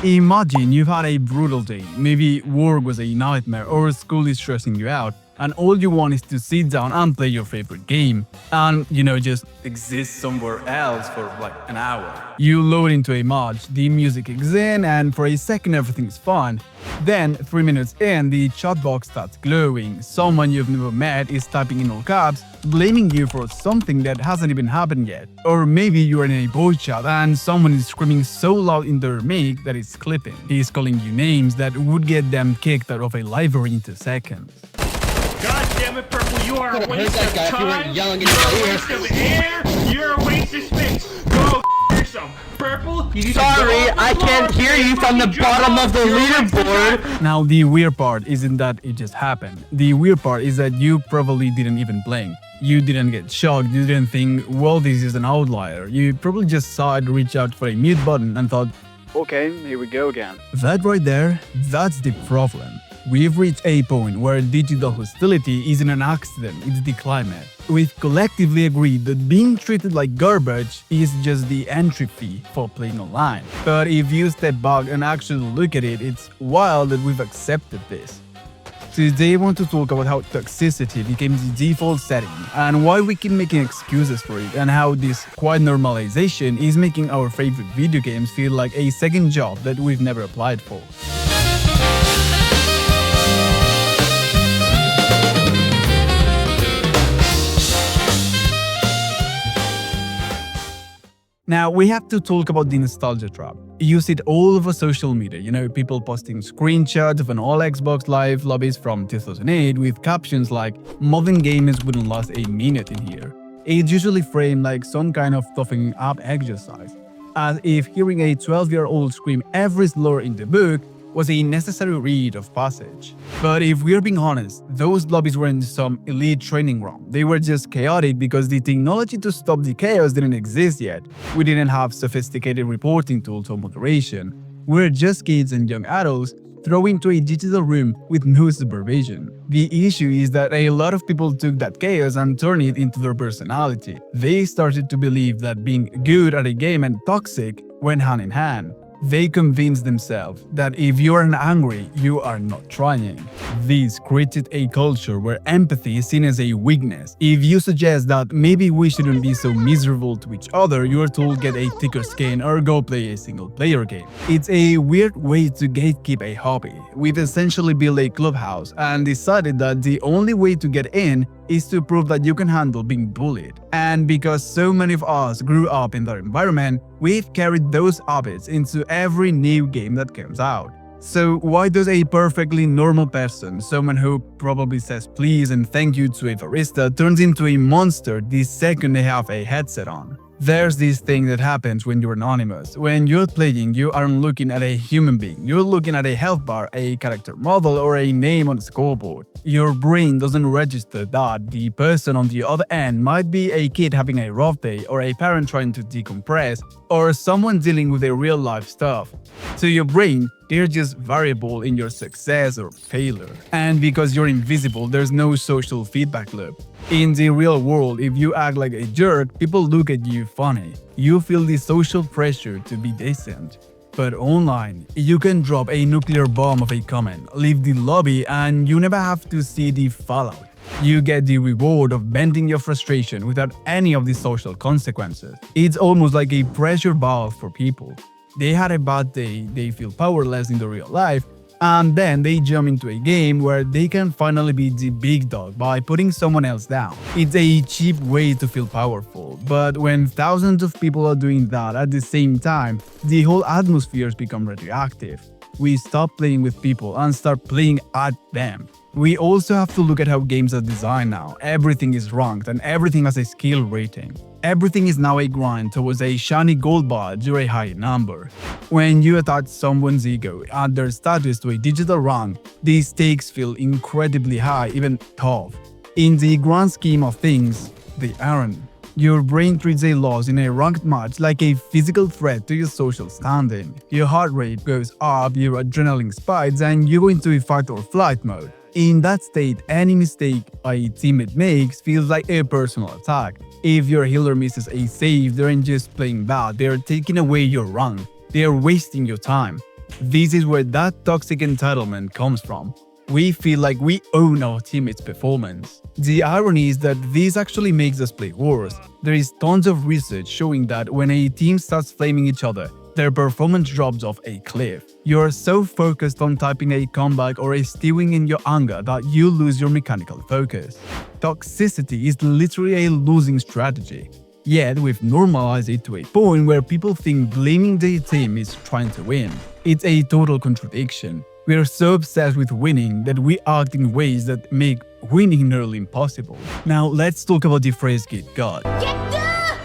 Imagine you've had a brutal day, maybe work was a nightmare or school is stressing you out, and all you want is to sit down and play your favorite game, and just exist somewhere else for like an hour. You load into a match, the music kicks in, and for a second everything's fine. Then, 3 minutes in, the chat box starts glowing. Someone you've never met is typing in all caps, blaming you for something that hasn't even happened yet. Or maybe you're in a voice chat and someone is screaming so loud in their mic that it's clipping. He's calling you names that would get them kicked out of a library in 2 seconds. God damn it, Purple, you are a waste of time, you're a waste of air, you're a waste of space. Go yourself. Purple, you need to Sorry, I can't hear you from the bottom of the leaderboard. Now, the weird part isn't that it just happened. The weird part is that you probably didn't even blink. You didn't get shocked, you didn't think, well, this is an outlier. You probably just saw it reach out for a mute button and thought, okay, here we go again. That right there, that's the problem. We've reached a point where digital hostility isn't an accident, it's the climate. We've collectively agreed that being treated like garbage is just the entry fee for playing online. But if you step back and actually look at it, it's wild that we've accepted this. Today I want to talk about how toxicity became the default setting and why we keep making excuses for it, and how this quiet normalization is making our favorite video games feel like a second job that we've never applied for. Now, we have to talk about the nostalgia trap. You see it all over social media, people posting screenshots of an all Xbox Live lobbies from 2008 with captions like, "Modern gamers wouldn't last a minute in here." It's usually framed like some kind of toughening up exercise, as if hearing a 12-year-old scream every slur in the book was a necessary rite of passage. But if we're being honest, those lobbies weren't some elite training ground. They were just chaotic because the technology to stop the chaos didn't exist yet. We didn't have sophisticated reporting tools or moderation. We're just kids and young adults thrown into a digital room with no supervision. The issue is that a lot of people took that chaos and turned it into their personality. They started to believe that being good at a game and toxic went hand in hand. They convinced themselves that if you aren't angry, you are not trying. This created a culture where empathy is seen as a weakness. If you suggest that maybe we shouldn't be so miserable to each other, you are told get a thicker skin or go play a single-player game. It's a weird way to gatekeep a hobby. We've essentially built a clubhouse and decided that the only way to get in is to prove that you can handle being bullied. And because so many of us grew up in that environment, we've carried those habits into every new game that comes out. So why does a perfectly normal person, someone who probably says please and thank you to a barista, turns into a monster the second they have a headset on? There's this thing that happens when you're anonymous. When you're playing, you aren't looking at a human being. You're looking at a health bar, a character model, or a name on a scoreboard. Your brain doesn't register that the person on the other end might be a kid having a rough day, or a parent trying to decompress, or someone dealing with a real-life stuff. To your brain, they're just variable in your success or failure. And because you're invisible, there's no social feedback loop. In the real world, if you act like a jerk, people look at you funny. You feel the social pressure to be decent. But online, you can drop a nuclear bomb of a comment, leave the lobby, and you never have to see the fallout. You get the reward of venting your frustration without any of the social consequences. It's almost like a pressure valve for people. They had a bad day, they feel powerless in the real life, and then they jump into a game where they can finally be the big dog by putting someone else down. It's a cheap way to feel powerful, but when thousands of people are doing that at the same time, the whole atmosphere becomes radioactive. We stop playing with people and start playing at them. We also have to look at how games are designed now. Everything is ranked and everything has a skill rating. Everything is now a grind towards a shiny gold badge or a high number. When you attach someone's ego and their status to a digital rank, the stakes feel incredibly high, even tough. In the grand scheme of things, they aren't. Your brain treats a loss in a ranked match like a physical threat to your social standing. Your heart rate goes up, your adrenaline spikes, and you go into a fight or flight mode. In that state, any mistake a teammate makes feels like a personal attack. If your healer misses a save, they aren't just playing bad, they are taking away your rank. They are wasting your time. This is where that toxic entitlement comes from. We feel like we own our teammates' performance. The irony is that this actually makes us play worse. There is tons of research showing that when a team starts flaming each other, their performance drops off a cliff. You're so focused on typing a comeback or a stewing in your anger that you lose your mechanical focus. Toxicity is literally a losing strategy. Yet we've normalized it to a point where people think blaming their team is trying to win. It's a total contradiction. We are so obsessed with winning that we act in ways that make winning nearly impossible. Now let's talk about the phrase Git Gud.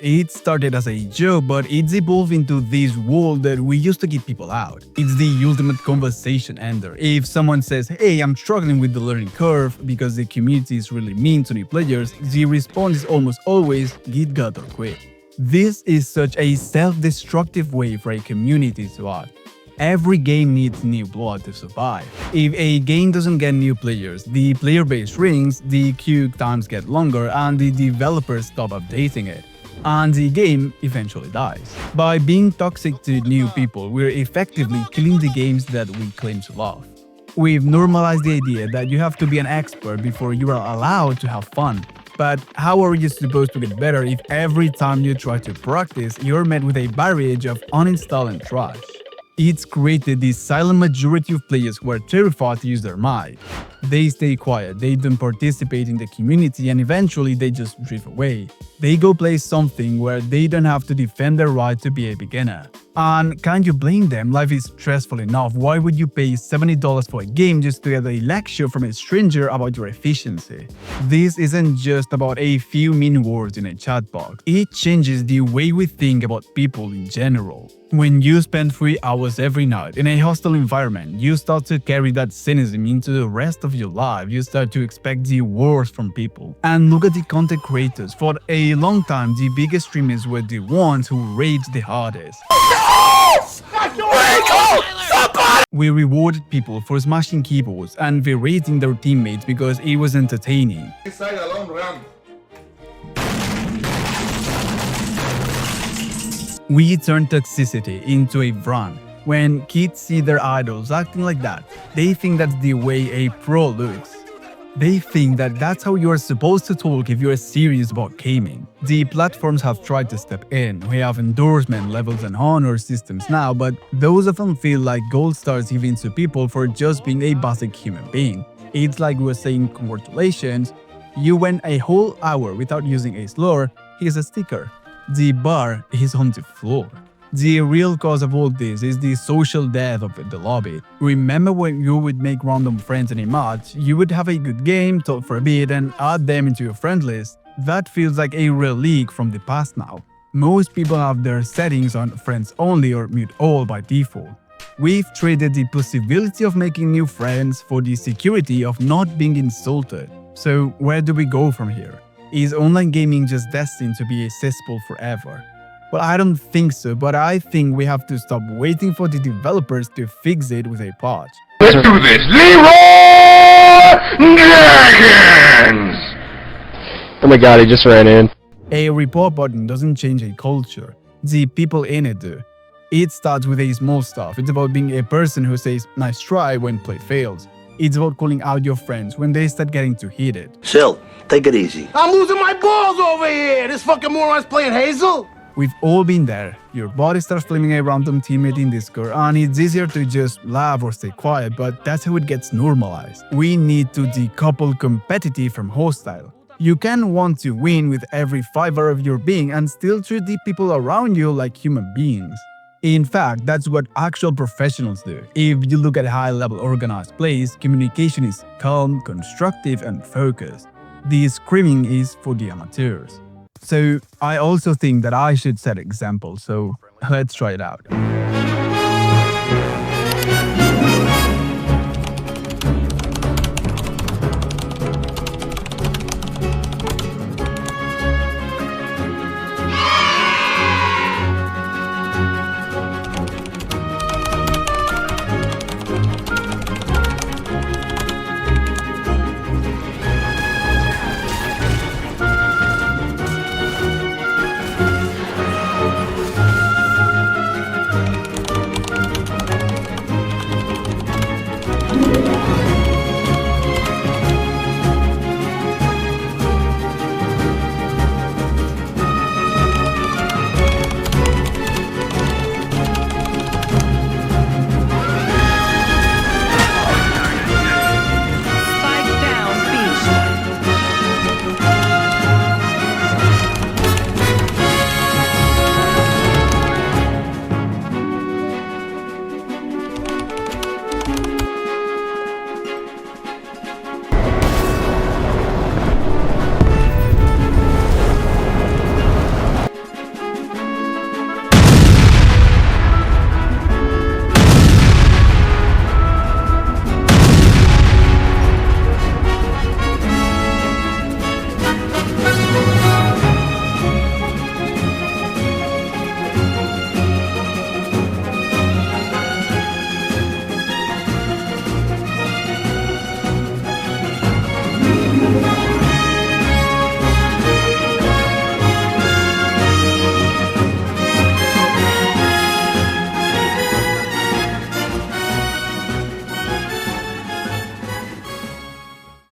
It started as a joke, but it's evolved into this wall that we used to keep people out. It's the ultimate conversation ender. If someone says, hey, I'm struggling with the learning curve because the community is really mean to new players, the response is almost always Git Gud or quit. This is such a self-destructive way for a community to act. Every game needs new blood to survive. If a game doesn't get new players, the player base shrinks, the queue times get longer, and the developers stop updating it. And the game eventually dies. By being toxic to new people, we're effectively killing the games that we claim to love. We've normalized the idea that you have to be an expert before you are allowed to have fun. But how are you supposed to get better if every time you try to practice, you're met with a barrage of uninstall and trash? It's created this silent majority of players who are terrified to use their mind. They stay quiet, they don't participate in the community, and eventually they just drift away. They go play something where they don't have to defend their right to be a beginner. And can't you blame them? Life is stressful enough. Why would you pay $70 for a game just to get a lecture from a stranger about your efficiency? This isn't just about a few mean words in a chat box. It changes the way we think about people in general. When you spend 3 hours every night in a hostile environment, you start to carry that cynicism into the rest of your life. You start to expect the worst from people. And look at the content creators. For a long time, the biggest streamers were the ones who raged the hardest. We rewarded people for smashing keyboards and berating their teammates because it was entertaining. We turned toxicity into a brand. When kids see their idols acting like that, they think that's the way a pro looks. They think that that's how you're supposed to talk if you're serious about gaming. The platforms have tried to step in. We have endorsement levels and honor systems now, but those often feel like gold stars given to people for just being a basic human being. It's like we're saying, congratulations, you went a whole hour without using a slur, here's a sticker. The bar is on the floor. The real cause of all this is the social death of the lobby. Remember when you would make random friends in a match, you would have a good game, talk for a bit, and add them into your friend list? That feels like a relic from the past now. Most people have their settings on friends only or mute all by default. We've traded the possibility of making new friends for the security of not being insulted. So where do we go from here? Is online gaming just destined to be a cesspool forever? Well, I don't think so, but I think we have to stop waiting for the developers to fix it with a patch. Let's do this! Leroy Dragons! Oh my god, he just ran in. A report button doesn't change a culture. The people in it do. It starts with a small stuff. It's about being a person who says, nice try when play fails. It's about calling out your friends when they start getting too heated. Chill, take it easy. I'm losing my balls over here! This fucking moron's playing Hazel! We've all been there. Your body starts flaming a random teammate in Discord, and it's easier to just laugh or stay quiet, but that's how it gets normalized. We need to decouple competitive from hostile. You can want to win with every fiber of your being and still treat the people around you like human beings. In fact, that's what actual professionals do. If you look at high-level organized plays, communication is calm, constructive, and focused. The screaming is for the amateurs. So I also think that I should set examples, so let's try it out.